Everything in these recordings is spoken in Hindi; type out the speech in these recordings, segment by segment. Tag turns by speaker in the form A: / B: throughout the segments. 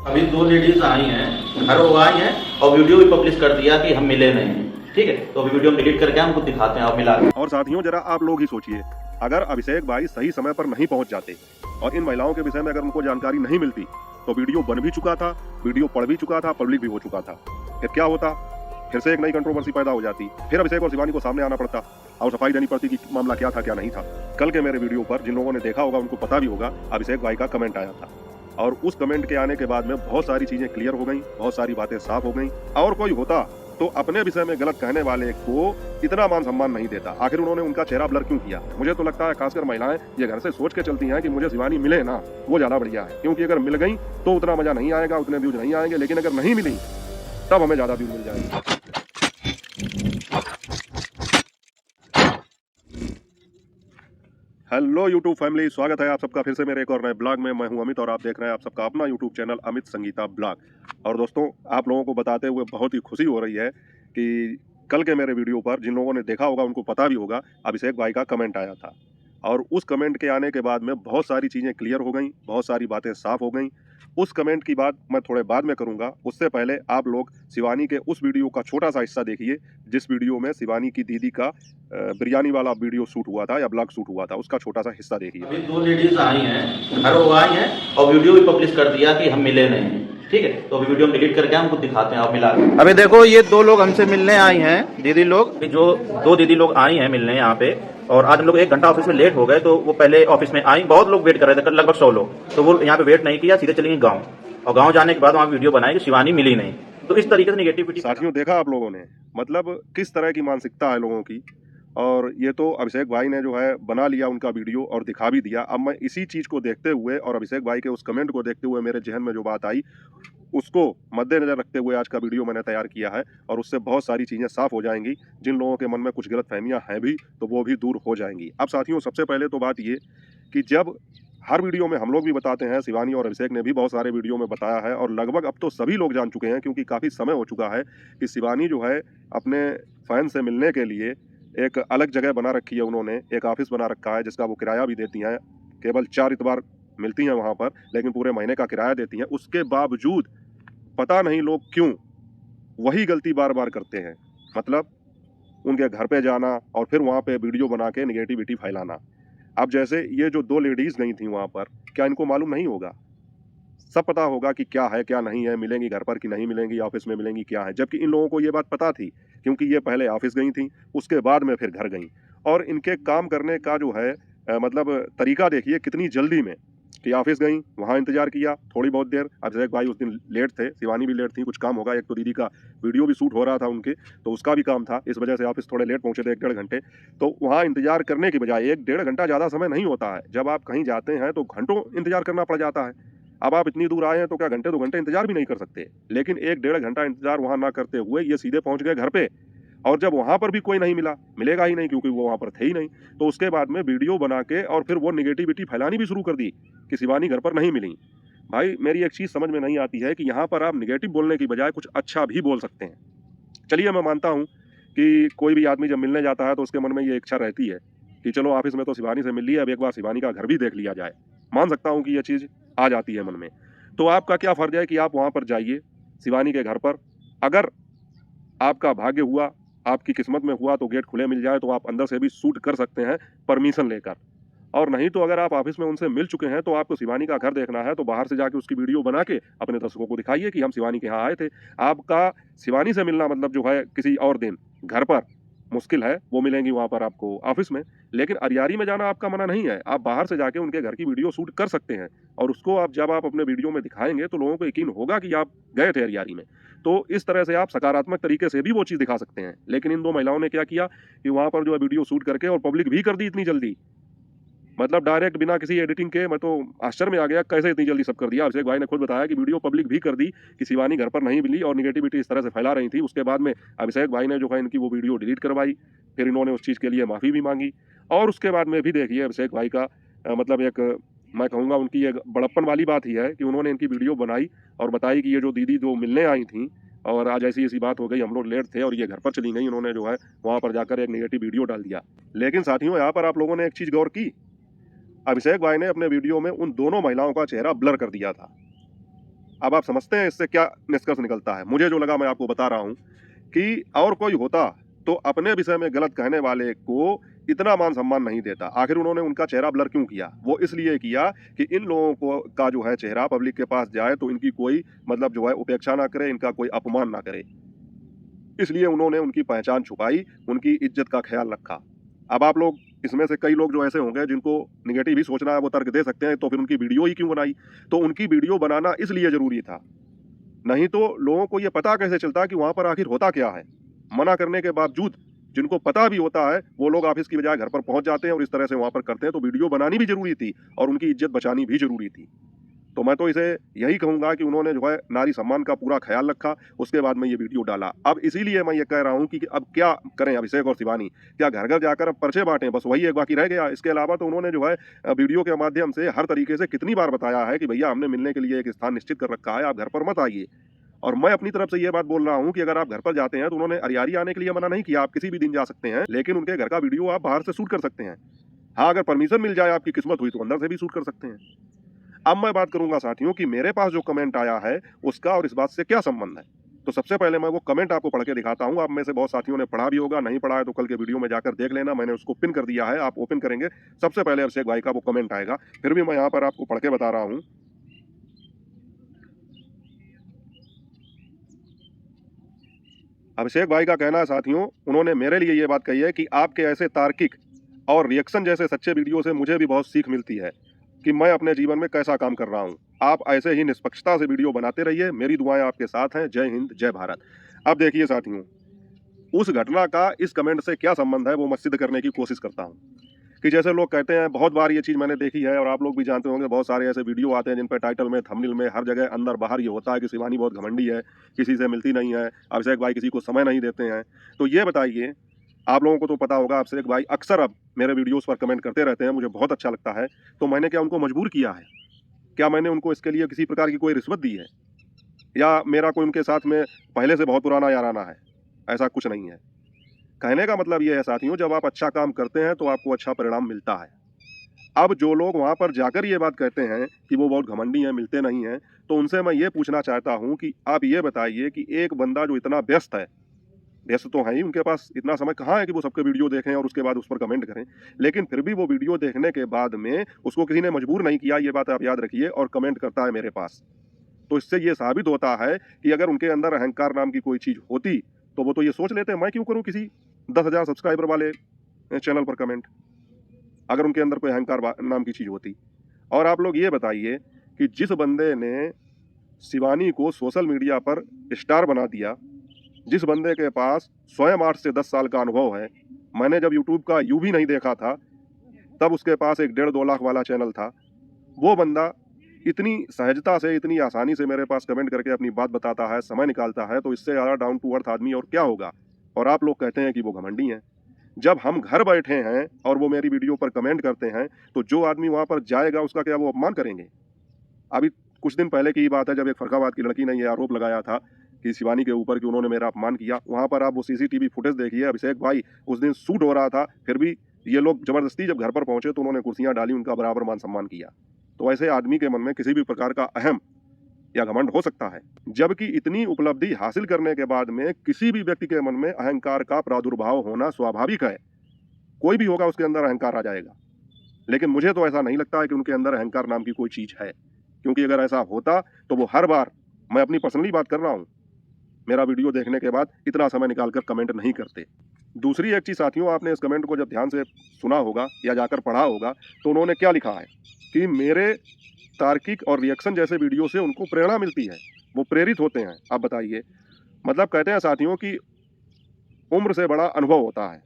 A: अभी दो लेडीज आई हैं, घर वो आई हैं और वीडियो भी पब्लिश कर दिया कि हम मिले नहीं हैं। ठीक है, तो अभी वीडियो डिलीट करके हमको दिखाते हैं और मिला के।
B: और साथियों, जरा आप लोग ही सोचिए, अगर अभिषेक भाई सही समय पर नहीं पहुंच जाते और इन महिलाओं के विषय में अगर उनको जानकारी नहीं मिलती तो वीडियो बन भी चुका था, वीडियो पढ़ भी चुका था, पब्लिक भी हो चुका था। फिर क्या होता? फिर से एक नई कंट्रोवर्सी पैदा हो जाती, फिर अभिषेक और शिवानी को सामने आना पड़ता और सफाई देनी पड़ती कि मामला क्या था क्या नहीं था। कल के मेरे वीडियो पर जिन लोगों ने देखा होगा उनको पता भी होगा, अभिषेक भाई का कमेंट आया था और उस कमेंट के आने के बाद में बहुत सारी चीजें क्लियर हो गई, बहुत सारी बातें साफ हो गई। और कोई होता तो अपने विषय में गलत कहने वाले को इतना मान सम्मान नहीं देता। आखिर उन्होंने उनका चेहरा ब्लर क्यों किया? मुझे तो लगता है खासकर महिलाएं ये घर से सोच के चलती हैं कि मुझे शिवानी मिले ना, वो ज्यादा बढ़िया है, क्योंकि अगर मिल गई तो उतना मजा नहीं आएगा, उतने व्यूज नहीं आएंगे, लेकिन अगर नहीं मिली तब हमें ज्यादा व्यूज मिल जाएंगे। हेलो यूट्यूब फैमिली, स्वागत है आप सबका फिर से मेरे एक और नए ब्लॉग में। मैं हूं अमित और आप देख रहे हैं आप सबका अपना YouTube channel Amit Sangeeta blog. और दोस्तों, आप लोगों को बताते हुए बहुत ही खुशी हो रही है कि कल के मेरे वीडियो पर जिन लोगों ने देखा होगा उनको पता भी होगा, अभिषेक भाई का कमेंट आया था और उस कमेंट के आने के बाद में बहुत सारी चीज़ें क्लियर हो गई, बहुत सारी बातें साफ हो गई। उस कमेंट की बात मैं थोड़े बाद में करूंगा, उससे पहले आप लोग शिवानी के उस वीडियो का छोटा सा हिस्सा देखिए जिस वीडियो में शिवानी की दीदी का बिरयानी वाला वीडियो शूट हुआ था या ब्लॉग शूट हुआ था, उसका छोटा सा हिस्सा देखिए।
A: अभी दो लेडीज आई हैं, घर वो आई हैं और वीडियो भी पब्लिश कर दिया कि हम मिले नहीं हैं। ठीक है, तो अभी वीडियो डिलीट करके हमको दिखाते हैं और मिला के। अभी देखो, ये दो लोग हमसे मिलने आई हैं, दीदी लोग, जो दो दीदी लोग आई हैं मिलने यहाँ पे। और आज हम लोग 1 घंटा ऑफिस में लेट हो गए, तो वो पहले ऑफिस में आई, बहुत लोग वेट कर रहे थे, लगभग 100 लोग। तो वो यहाँ पे वेट नहीं किया, सीधे चली गई गाँव, और गाँव जाने के बाद वहाँ वीडियो बनाई कि शिवानी मिली नहीं। तो इस तरीके से निगेटिविटी।
B: साथियों, देखा आप लोगों ने, मतलब किस तरह की मानसिकता है लोगों की। और ये तो अभिषेक भाई ने जो है बना लिया उनका वीडियो और दिखा भी दिया। अब मैं इसी चीज़ को देखते हुए और अभिषेक भाई के उस कमेंट को देखते हुए मेरे जहन में जो बात आई उसको मद्देनजर रखते हुए आज का वीडियो मैंने तैयार किया है और उससे बहुत सारी चीज़ें साफ हो जाएंगी। जिन लोगों के मन में कुछ गलत फहमियाँ हैं भी तो वो भी दूर हो जाएंगी। अब साथियों, सबसे पहले तो बात ये कि जब हर वीडियो में हम लोग भी बताते हैं, शिवानी और अभिषेक ने भी बहुत सारे वीडियो में बताया है और लगभग अब तो सभी लोग जान चुके हैं, क्योंकि काफ़ी समय हो चुका है कि शिवानी जो है अपने फैन से मिलने के लिए एक अलग जगह बना रखी है। उन्होंने एक ऑफिस बना रखा है जिसका वो किराया भी देती हैं। केवल 4 इतवार मिलती हैं वहाँ पर, लेकिन पूरे महीने का किराया देती हैं। उसके बावजूद पता नहीं लोग क्यों वही गलती बार बार करते हैं, मतलब उनके घर पे जाना और फिर वहाँ पे वीडियो बना के निगेटिविटी फैलाना। अब जैसे ये जो 2 लेडीज़ गई थी वहाँ पर, क्या इनको मालूम नहीं होगा? सब पता होगा कि क्या है क्या नहीं है, मिलेंगी घर पर कि नहीं मिलेंगी, ऑफिस में मिलेंगी क्या है, जबकि इन लोगों को ये बात पता थी, क्योंकि ये पहले ऑफिस गई थी, उसके बाद में फिर घर गई। और इनके काम करने का जो है मतलब तरीका देखिए, कितनी जल्दी में कि ऑफिस गई, वहाँ इंतजार किया थोड़ी बहुत देर। अभिषेक भाई उस दिन लेट थे, शिवानी भी लेट थी, कुछ काम होगा, एक तो दीदी का वीडियो भी शूट हो रहा था उनके, तो उसका भी काम था, इस वजह से ऑफिस थोड़े लेट पहुंचे थे, 1 डेढ़ घंटे। तो वहाँ इंतजार करने की बजाय 1 डेढ़ घंटा ज़्यादा समय नहीं होता है। जब आप कहीं जाते हैं तो घंटों इंतजार करना पड़ जाता है। अब आप इतनी दूर आए हैं तो क्या घंटे 2 घंटे इंतजार भी नहीं कर सकते? लेकिन 1 डेढ़ घंटा इंतजार वहाँ ना करते हुए ये सीधे पहुँच गए घर पे। और जब वहाँ पर भी कोई नहीं मिला, मिलेगा ही नहीं क्योंकि वो वहाँ पर थे ही नहीं, तो उसके बाद में वीडियो बना के और फिर वो निगेटिविटी फैलानी भी शुरू कर दी कि शिवानी घर पर नहीं मिली। भाई, मेरी एक चीज़ समझ में नहीं आती है कि यहाँ पर आप निगेटिव बोलने की बजाय कुछ अच्छा भी बोल सकते हैं। चलिए, मैं मानता हूँ कि कोई भी आदमी जब मिलने जाता है तो उसके मन में ये इच्छा रहती है कि चलो ऑफिस में तो शिवानी से मिल लिया, अब एक बार शिवानी का घर भी देख लिया जाए। मान सकता हूँ कि ये चीज़ आ जाती है मन में। तो आपका क्या फ़र्ज है कि आप वहाँ पर जाइए शिवानी के घर पर। अगर आपका भाग्य हुआ, आपकी किस्मत में हुआ तो गेट खुले मिल जाए तो आप अंदर से भी शूट कर सकते हैं परमिशन लेकर। और नहीं तो अगर आप ऑफिस में उनसे मिल चुके हैं तो आपको शिवानी का घर देखना है तो बाहर से जाके उसकी वीडियो बना के अपने दर्शकों को दिखाइए कि हम शिवानी के यहाँ आए थे। आपका शिवानी से मिलना मतलब जो है किसी और दिन घर पर मुश्किल है, वो मिलेंगी वहाँ पर आपको ऑफिस में। लेकिन अरियारी में जाना आपका मना नहीं है, आप बाहर से जाके उनके घर की वीडियो शूट कर सकते हैं और उसको आप जब आप अपने वीडियो में दिखाएंगे तो लोगों को यकीन होगा कि आप गए थे अरियारी में। तो इस तरह से आप सकारात्मक तरीके से भी वो चीज़ दिखा सकते हैं। लेकिन इन 2 महिलाओं ने क्या किया कि वहाँ पर जो है वीडियो शूट करके और पब्लिक भी कर दी इतनी जल्दी, मतलब डायरेक्ट बिना किसी एडिटिंग के। मैं तो आश्चर्य में आ गया कैसे इतनी जल्दी सब कर दिया। अभिषेक भाई ने खुद बताया कि वीडियो पब्लिक भी कर दी कि शिवानी घर पर नहीं मिली और निगेटिविटी इस तरह से फैला रही थी। उसके बाद में अभिषेक भाई ने जो है इनकी वो वीडियो डिलीट करवाई, फिर इन्होंने उस चीज़ के लिए माफ़ी भी मांगी। और उसके बाद में भी देखिए अभिषेक भाई का मतलब एक, मैं कहूँगा उनकी एक बड़प्पन वाली बात ही है कि उन्होंने इनकी वीडियो बनाई और बताई कि ये जो दीदी जो मिलने आई थी और आज ऐसी ऐसी बात हो गई, हम लोग लेट थे और ये घर पर चली गई। उन्होंने जो है वहाँ पर जाकर एक नेगेटिव वीडियो डाल दिया। लेकिन साथियों, यहाँ पर आप लोगों ने एक चीज़ गौर की, अभिषेक भाई ने अपने वीडियो में उन दोनों महिलाओं का चेहरा ब्लर कर दिया था। अब आप समझते हैं इससे क्या निष्कर्ष निकलता है। मुझे जो लगा मैं आपको बता रहा हूँ कि और कोई होता तो अपने विषय में गलत कहने वाले को इतना मान सम्मान नहीं देता। आखिर उन्होंने उनका चेहरा ब्लर क्यों किया? वो इसलिए किया कि इन लोगों को का जो है चेहरा पब्लिक के पास जाए तो इनकी कोई मतलब जो है उपेक्षा ना करे, इनका कोई अपमान ना करे। इसलिए उन्होंने उनकी पहचान छुपाई, उनकी इज्जत का ख्याल रखा। अब आप लोग इसमें से कई लोग जो ऐसे होंगे जिनको नेगेटिव ही सोचना है, वो तर्क दे सकते हैं, तो फिर उनकी वीडियो ही क्यों बनाई? तो उनकी वीडियो बनाना इसलिए ज़रूरी था, नहीं तो लोगों को ये पता कैसे चलता कि वहाँ पर आखिर होता क्या है? मना करने के बावजूद जिनको पता भी होता है, वो लोग ऑफिस की बजाय घर पर पहुँच जाते हैं और इस तरह से वहाँ पर करते हैं, तो वीडियो बनानी भी ज़रूरी थी और उनकी इज्जत बचानी भी ज़रूरी थी। तो मैं तो इसे यही कहूँगा कि उन्होंने जो है नारी सम्मान का पूरा ख्याल रखा, उसके बाद में ये वीडियो डाला। अब इसीलिए मैं ये कह रहा हूँ कि अब क्या करें अभिषेक और शिवानी? क्या घर-घर जाकर अब पर्चे बाँटें? बस वही एक बाकी रह गया। इसके अलावा तो उन्होंने जो है वीडियो के माध्यम से हर तरीके से कितनी बार बताया है कि भैया हमने मिलने के लिए एक स्थान निश्चित कर रखा है, आप घर पर मत आइए। और मैं अपनी तरफ से ये बात बोल रहा हूँ कि अगर आप घर पर जाते हैं तो उन्होंने अरियारी आने के लिए मना नहीं किया, आप किसी भी दिन जा सकते हैं, लेकिन उनके घर का वीडियो आप बाहर से शूट कर सकते हैं। हाँ, अगर परमिशन मिल जाए, आपकी किस्मत हुई तो अंदर से भी शूट कर सकते हैं। अब मैं बात करूंगा साथियों कि मेरे पास जो कमेंट आया है उसका और इस बात से क्या संबंध है। तो सबसे पहले मैं वो कमेंट आपको पढ़ के दिखाता हूं। आप में से बहुत साथियों ने पढ़ा भी होगा, नहीं पढ़ा है तो कल के वीडियो में जाकर देख लेना, मैंने उसको पिन कर दिया है, आप ओपन करेंगे सबसे पहले अभिषेक भाई का वो कमेंट आएगा। फिर भी मैं यहाँ पर आपको पढ़ के बता रहा हूँ। अभिषेक भाई का कहना है साथियों, उन्होंने मेरे लिए ये बात कही है कि आपके ऐसे तार्किक और रिएक्शन जैसे सच्चे वीडियो से मुझे भी बहुत सीख मिलती है कि मैं अपने जीवन में कैसा काम कर रहा हूँ। आप ऐसे ही निष्पक्षता से वीडियो बनाते रहिए, मेरी दुआएं आपके साथ हैं। जय हिंद, जय भारत। अब देखिए साथियों, उस घटना का इस कमेंट से क्या संबंध है वो मैं सिद्ध करने की कोशिश करता हूँ। कि जैसे लोग कहते हैं, बहुत बार ये चीज़ मैंने देखी है और आप लोग भी जानते होंगे, बहुत सारे ऐसे वीडियो आते हैं जिन पर टाइटल में, थंबनेल में, हर जगह अंदर बाहर ये होता है कि शिवानी बहुत घमंडी है, किसी से मिलती नहीं है, अभिषेक भाई किसी को समय नहीं देते हैं। तो ये बताइए, आप लोगों को तो पता होगा अभिषेक भाई अक्सर अब मेरे वीडियोस पर कमेंट करते रहते हैं, मुझे बहुत अच्छा लगता है। तो मैंने क्या उनको मजबूर किया है? क्या मैंने उनको इसके लिए किसी प्रकार की कोई रिश्वत दी है? या मेरा कोई उनके साथ में पहले से बहुत पुराना याराना है? ऐसा कुछ नहीं है। कहने का मतलब ये है साथियों, जब आप अच्छा काम करते हैं तो आपको अच्छा परिणाम मिलता है। अब जो लोग वहाँ पर जाकर ये बात कहते हैं कि वो बहुत घमंडी हैं, मिलते नहीं हैं, तो उनसे मैं ये पूछना चाहता हूँ कि आप ये बताइए कि एक बंदा जो इतना व्यस्त है, व्यस्त तो है ही, उनके पास इतना समय कहाँ है कि वो सबके वीडियो देखें और उसके बाद उस पर कमेंट करें, लेकिन फिर भी वो वीडियो देखने के बाद में उसको किसी ने मजबूर नहीं किया, ये बात आप याद रखिए, और कमेंट करता है मेरे पास। तो इससे ये साबित होता है कि अगर उनके अंदर अहंकार नाम की कोई चीज़ होती तो वो तो ये सोच लेते, मैं क्यों करूँ किसी 10,000 सब्सक्राइबर वाले चैनल पर कमेंट, अगर उनके अंदर कोई अहंकार नाम की चीज़ होती। और आप लोग ये बताइए कि जिस बंदे ने शिवानी को सोशल मीडिया पर स्टार बना दिया, जिस बंदे के पास स्वयं 8 से 10 साल का अनुभव है, मैंने जब यूट्यूब का यू भी नहीं देखा था तब उसके पास एक 1.5-2 लाख वाला चैनल था, वो बंदा इतनी सहजता से, इतनी आसानी से मेरे पास कमेंट करके अपनी बात बताता है, समय निकालता है, तो इससे ज़्यादा डाउन टू अर्थ आदमी और क्या होगा? और आप लोग कहते हैं कि वो घमंडी हैं। जब हम घर बैठे हैं और वो मेरी वीडियो पर कमेंट करते हैं, तो जो आदमी वहाँ पर जाएगा उसका क्या वो अपमान करेंगे? अभी कुछ दिन पहले की ही बात है जब एक फर्रुखाबाद की लड़की ने ये आरोप लगाया था कि शिवानी के ऊपर कि उन्होंने मेरा अपमान किया। वहाँ पर आप वो सीसीटीवी फुटेज देखिए, अभिषेक भाई उस दिन शूट हो रहा था, फिर भी ये लोग ज़बरदस्ती जब घर पर पहुँचे तो उन्होंने कुर्सियाँ डाली, उनका बराबर मान सम्मान किया। तो ऐसे आदमी के मन में किसी भी प्रकार का अहम या घमंड हो सकता है, जबकि इतनी उपलब्धि हासिल करने के बाद में किसी भी व्यक्ति के मन में अहंकार का प्रादुर्भाव होना स्वाभाविक है। कोई भी होगा उसके अंदर अहंकार आ जाएगा, लेकिन मुझे तो ऐसा नहीं लगता है कि उनके अंदर अहंकार नाम की कोई चीज़ है, क्योंकि अगर ऐसा होता तो वो हर बार, मैं अपनी पर्सनली बात कर रहा हूँ, मेरा वीडियो देखने के बाद इतना समय निकालकर कमेंट नहीं करते। दूसरी एक चीज़ साथियों, आपने इस कमेंट को जब ध्यान से सुना होगा या जाकर पढ़ा होगा तो उन्होंने क्या लिखा है कि मेरे तार्किक और रिएक्शन जैसे वीडियो से उनको प्रेरणा मिलती है, वो प्रेरित होते हैं। आप बताइए, मतलब कहते हैं साथियों कि उम्र से बड़ा अनुभव होता है,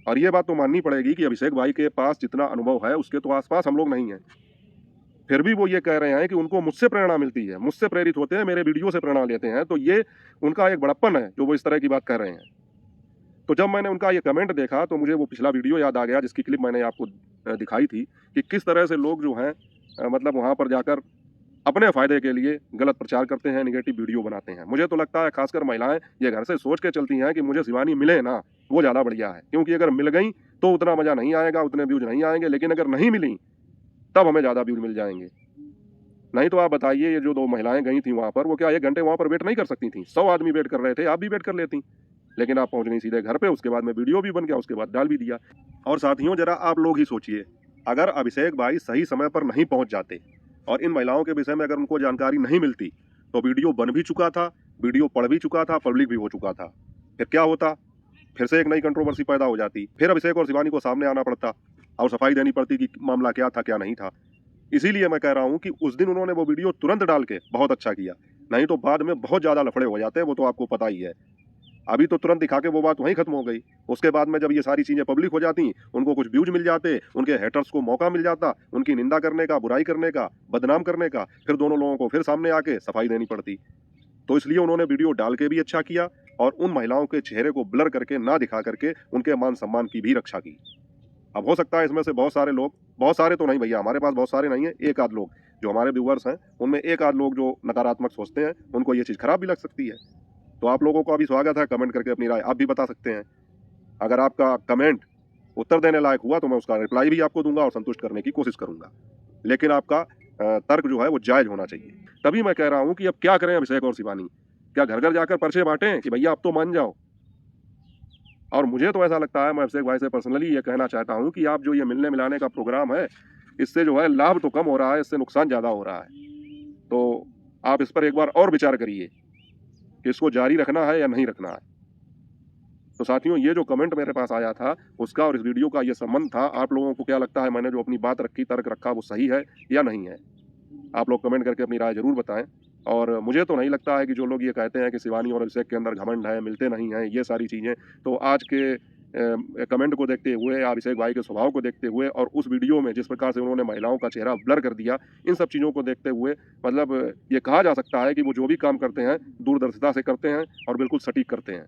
B: और ये बात तो माननी पड़ेगी कि अभिषेक भाई के पास जितना अनुभव है उसके तो आसपास हम लोग नहीं हैं। फिर भी वो ये कह रहे हैं कि उनको मुझसे प्रेरणा मिलती है, मुझसे प्रेरित होते हैं, मेरे वीडियो से प्रेरणा लेते हैं, तो ये उनका एक बड़प्पन है जो वो इस तरह की बात कर रहे हैं। तो जब मैंने उनका ये कमेंट देखा तो मुझे वो पिछला वीडियो याद आ गया जिसकी क्लिप मैंने आपको दिखाई थी कि किस तरह से लोग जो हैं मतलब वहाँ पर जाकर अपने फ़ायदे के लिए गलत प्रचार करते हैं, नेगेटिव वीडियो बनाते हैं। मुझे तो लगता है खासकर महिलाएं ये घर से सोच के चलती हैं कि मुझे शिवानी मिले ना, वो ज़्यादा बढ़िया है, क्योंकि अगर मिल गई तो उतना मज़ा नहीं आएगा, उतने व्यूज़ नहीं आएंगे, लेकिन अगर नहीं मिली तब हमें ज़्यादा व्यूज़ मिल जाएंगे। नहीं तो आप बताइए, ये जो 2 महिलाएं गई थी वहाँ पर, वो क्या 1 घंटे वहाँ पर वेट नहीं कर सकती थी? 100 आदमी वेट कर रहे थे, आप भी वेट कर लेती। लेकिन आप पहुँच गई सीधे घर पे, उसके बाद में वीडियो भी बन गया, उसके बाद डाल भी दिया। और साथियों, ज़रा आप लोग ही सोचिए, अगर अभिषेक भाई सही समय पर नहीं पहुँच जाते और इन महिलाओं के विषय में अगर उनको जानकारी नहीं मिलती, तो वीडियो बन भी चुका था, वीडियो पड़ भी चुका था, पब्लिक भी हो चुका था। फिर क्या होता? फिर से एक नई कंट्रोवर्सी पैदा हो जाती। फिर अभिषेक और शिवानी को सामने आना पड़ता और सफाई देनी पड़ती कि मामला क्या था, क्या नहीं था। इसीलिए मैं कह रहा हूँ कि उस दिन उन्होंने वो वीडियो तुरंत डाल के बहुत अच्छा किया, नहीं तो बाद में बहुत ज़्यादा लफड़े हो जाते हैं, वो तो आपको पता ही है। अभी तो तुरंत दिखा के वो बात वहीं खत्म हो गई। उसके बाद में जब ये सारी चीज़ें पब्लिक हो जाती, उनको कुछ व्यूज मिल जाते, उनके हेटर्स को मौका मिल जाता, उनकी निंदा करने का, बुराई करने का, बदनाम करने का, फिर दोनों लोगों को फिर सामने आके सफाई देनी पड़ती। तो इसलिए उन्होंने वीडियो डाल के भी अच्छा किया और उन महिलाओं के चेहरे को ब्लर करके, ना दिखा करके, उनके मान सम्मान की भी रक्षा की। अब हो सकता है इसमें से बहुत सारे लोग, बहुत सारे तो नहीं भैया, हमारे पास बहुत सारे नहीं है, एक आध लोग जो हमारे व्यूअर्स हैं, उनमें एक आध लोग जो नकारात्मक सोचते हैं, उनको ये चीज़ खराब भी लग सकती है। तो आप लोगों का भी स्वागत है, कमेंट करके अपनी राय आप भी बता सकते हैं। अगर आपका कमेंट उत्तर देने लायक हुआ तो मैं उसका रिप्लाई भी आपको दूंगा और संतुष्ट करने की कोशिश करूंगा। लेकिन आपका तर्क जो है वो जायज होना चाहिए। तभी मैं कह रहा हूं कि अब क्या करें अभिषेक और शिवानी? क्या घर घर जाकर पर्चे बांटें कि भैया अब तो मान जाओ? और मुझे तो ऐसा लगता है, मैं अभिषेक भाई से पर्सनली ये कहना चाहता हूं कि आप जो ये मिलने मिलाने का प्रोग्राम है, इससे जो है लाभ तो कम हो रहा है, इससे नुकसान ज़्यादा हो रहा है। तो आप इस पर एक बार और विचार करिए कि इसको जारी रखना है या नहीं रखना है। तो साथियों, ये जो कमेंट मेरे पास आया था, उसका और इस वीडियो का ये संबंध था। आप लोगों को क्या लगता है, मैंने जो अपनी बात रखी, तर्क रखा, वो सही है या नहीं है? आप लोग कमेंट करके अपनी राय ज़रूर बताएं। और मुझे तो नहीं लगता है कि जो लोग ये कहते हैं कि शिवानी और अभिषेक के अंदर घमंड है, मिलते नहीं हैं, ये सारी चीज़ें, तो आज के कमेंट को देखते हुए, अभिषेक भाई के स्वभाव को देखते हुए और उस वीडियो में जिस प्रकार से उन्होंने महिलाओं का चेहरा ब्लर कर दिया, इन सब चीज़ों को देखते हुए मतलब ये कहा जा सकता है कि वो जो भी काम करते हैं, दूरदर्शिता से करते हैं और बिल्कुल सटीक करते हैं।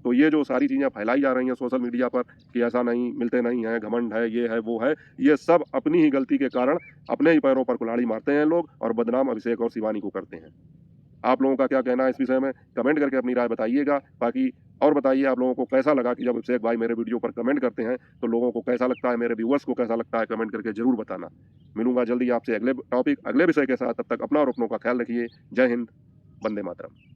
B: तो ये जो सारी चीज़ें फैलाई जा रही हैं सोशल मीडिया पर कि ऐसा नहीं, मिलते नहीं हैं, घमंड है, ये है, वो है, ये सब अपनी ही गलती के कारण अपने ही पैरों पर कुल्हाड़ी मारते हैं लोग और बदनाम अभिषेक और शिवानी को करते हैं। आप लोगों का क्या कहना है इस विषय में? कमेंट करके अपनी राय बताइएगा। बाकी और बताइए, आप लोगों को कैसा लगा कि जब अभिषेक भाई मेरे वीडियो पर कमेंट करते हैं, तो लोगों को कैसा लगता है, मेरे व्यूअर्स को कैसा लगता है, कमेंट करके ज़रूर बताना। मिलूंगा जल्दी आपसे अगले टॉपिक, अगले विषय के साथ। तब तक अपना और अपनों का ख्याल रखिए। जय हिंद, वंदे मातरम।